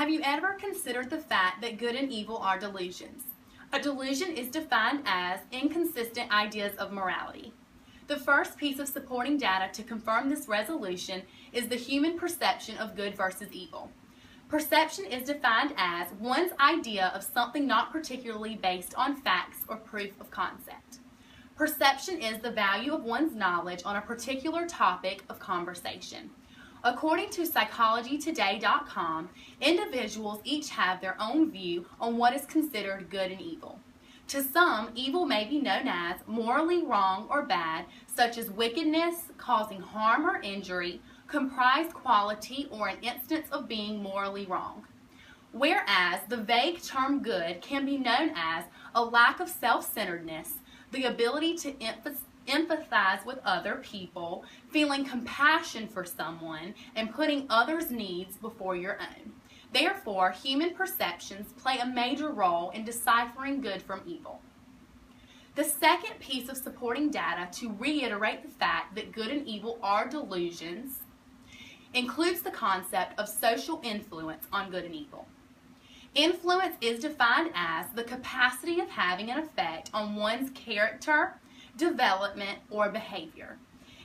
Have you ever considered the fact that good and evil are delusions? A delusion is defined as inconsistent ideas of morality. The first piece of supporting data to confirm this resolution is the human perception of good versus evil. Perception is defined as one's idea of something not particularly based on facts or proof of concept. Perception is the value of one's knowledge on a particular topic of conversation. According to PsychologyToday.com, individuals each have their own view on what is considered good and evil. To some, evil may be known as morally wrong or bad, such as wickedness, causing harm or injury, comprised quality, or an instance of being morally wrong. Whereas the vague term good can be known as a lack of self-centeredness, the ability to empathize with other people, feeling compassion for someone, and putting others' needs before your own. Therefore, human perceptions play a major role in deciphering good from evil. The second piece of supporting data to reiterate the fact that good and evil are delusions includes the concept of social influence on good and evil. Influence is defined as the capacity of having an effect on one's character, development, or behavior.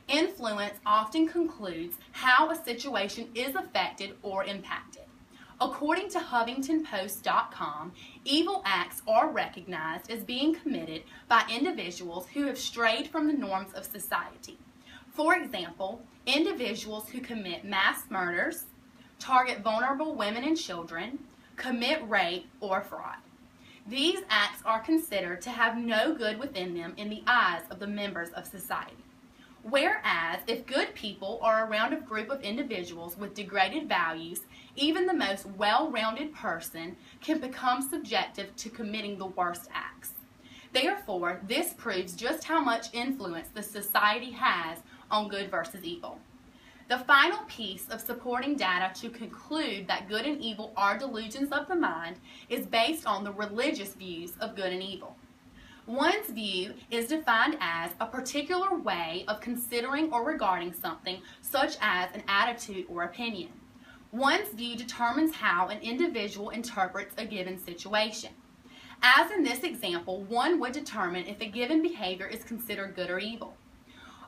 Influence often concludes how a situation is affected or impacted. According to HuffingtonPost.com, evil acts are recognized as being committed by individuals who have strayed from the norms of society. For example, individuals who commit mass murders, target vulnerable women and children, commit rape, or fraud. These acts are considered to have no good within them in the eyes of the members of society. Whereas, if good people are around a group of individuals with degraded values, even the most well-rounded person can become subjective to committing the worst acts. Therefore, this proves just how much influence the society has on good versus evil. The final piece of supporting data to conclude that good and evil are delusions of the mind is based on the religious views of good and evil. One's view is defined as a particular way of considering or regarding something, such as an attitude or opinion. One's view determines how an individual interprets a given situation. As in this example, one would determine if a given behavior is considered good or evil.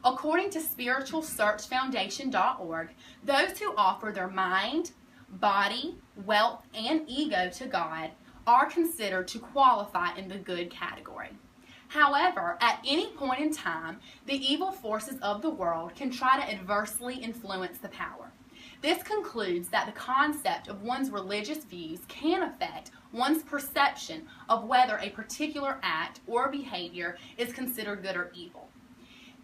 According to SpiritualSearchFoundation.org, those who offer their mind, body, wealth, and ego to God are considered to qualify in the good category. However, at any point in time, the evil forces of the world can try to adversely influence the power. This concludes that the concept of one's religious views can affect one's perception of whether a particular act or behavior is considered good or evil.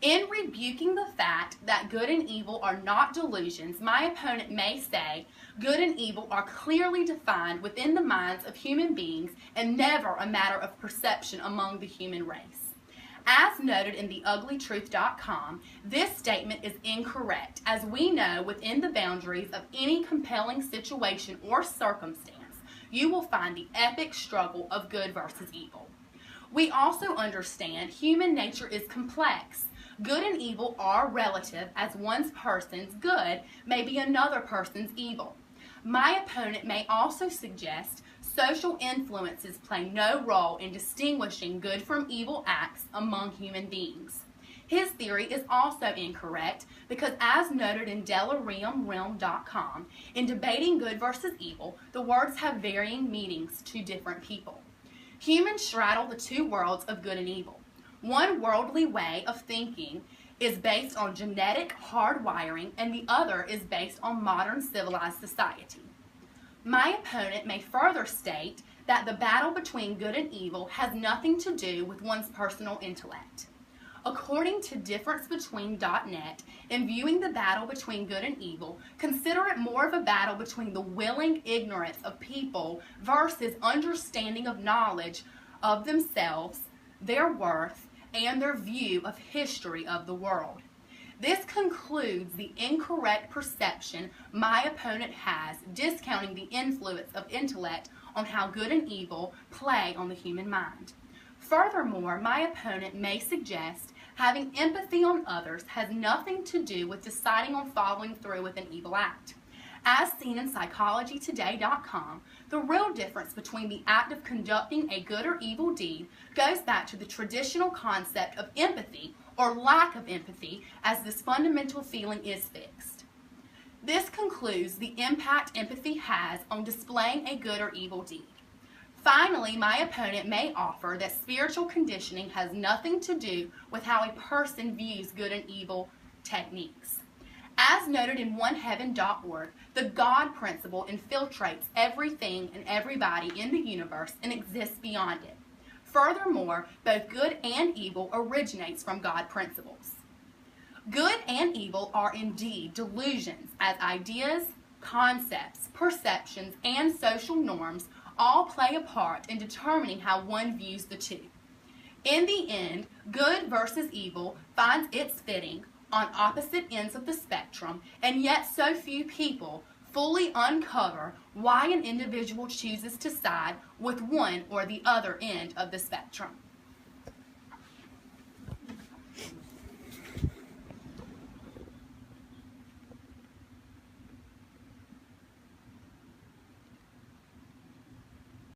In rebuking the fact that good and evil are not delusions, my opponent may say good and evil are clearly defined within the minds of human beings and never a matter of perception among the human race. As noted in theuglytruth.com, this statement is incorrect, as we know within the boundaries of any compelling situation or circumstance, you will find the epic struggle of good versus evil. We also understand human nature is complex. Good and evil are relative, as one person's good may be another person's evil. My opponent may also suggest social influences play no role in distinguishing good from evil acts among human beings. His theory is also incorrect because, as noted in DeliriumRealm.com, in debating good versus evil, the words have varying meanings to different people. Humans straddle the two worlds of good and evil. One worldly way of thinking is based on genetic hardwiring, and the other is based on modern civilized society. My opponent may further state that the battle between good and evil has nothing to do with one's personal intellect. According to DifferenceBetween.net, in viewing the battle between good and evil, consider it more of a battle between the willing ignorance of people versus understanding of knowledge of themselves, their worth, and their view of history of the world. This concludes the incorrect perception my opponent has, discounting the influence of intellect on how good and evil play on the human mind. Furthermore, my opponent may suggest having empathy on others has nothing to do with deciding on following through with an evil act. As seen in PsychologyToday.com, the real difference between the act of conducting a good or evil deed goes back to the traditional concept of empathy or lack of empathy, as this fundamental feeling is fixed. This concludes the impact empathy has on displaying a good or evil deed. Finally, my opponent may offer that spiritual conditioning has nothing to do with how a person views good and evil techniques. As noted in oneheaven.org, the God principle infiltrates everything and everybody in the universe and exists beyond it. Furthermore, both good and evil originates from God principles. Good and evil are indeed delusions, as ideas, concepts, perceptions, and social norms all play a part in determining how one views the two. In the end, good versus evil finds its fitting on opposite ends of the spectrum, and yet so few people fully uncover why an individual chooses to side with one or the other end of the spectrum.